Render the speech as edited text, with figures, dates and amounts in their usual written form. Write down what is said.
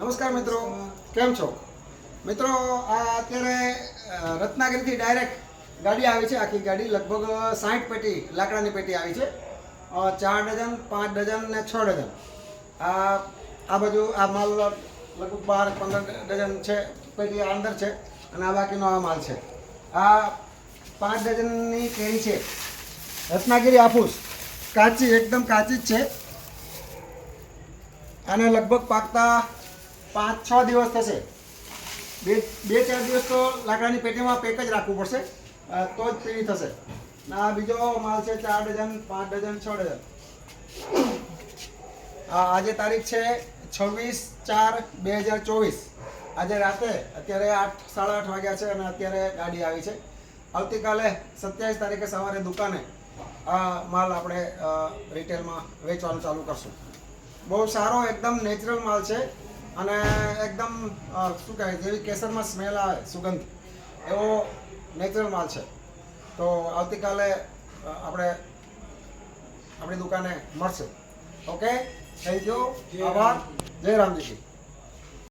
નમસ્કાર મિત્રો, કેમ છો મિત્રો? આ અત્યારે રત્નાગીરીથી ડાયરેક્ટ ગાડી આવી છે. આખી ગાડી લગભગ 60 પેટી લાકડાની પેટી આવી છે. 4 ડઝન, 5 ડઝન ને 6 ડઝન. આ બાજુ આ માલ લગભગ 12-15 ડઝન છે પેટી આ અંદર છે અને આ બાકીનો આ માલ છે. આ 5 ડઝનની કેરી છે, રત્નાગીરી હાફૂસ, કાચી, એકદમ કાચી જ છે. આને લગભગ પાકતા 5-6 દિવસ થશે. 2-4 દિવસ તો લાકડાની પેટીમાં પેક જ રાખવું પડશે, તો જ પીળી થશે. આ બીજો માલ છે 4 ડઝન, 5 ડઝન, 6 ડઝન. આજે તારીખ છે 26/4/2024. આજે રાતે અત્યારે 8-8:30 વાગ્યા છે અને અત્યારે ગાડી આવી છે. આવતીકાલે 27 તારીખે સવારે દુકાને આ માલ આપણે રિટેલમાં વેચવાનું ચાલુ કરશું. બહુ સારો એકદમ નેચરલ માલ છે અને એકદમ શું કહેવાય, જેવી કેસરમાં સ્મેલ આવે, સુગંધ, એવો નેચરલ માલ છે. તો આવતીકાલે આપણે આપણી દુકાને મળશે. ઓકે, થેન્ક યુ, આભાર, જય રામજી.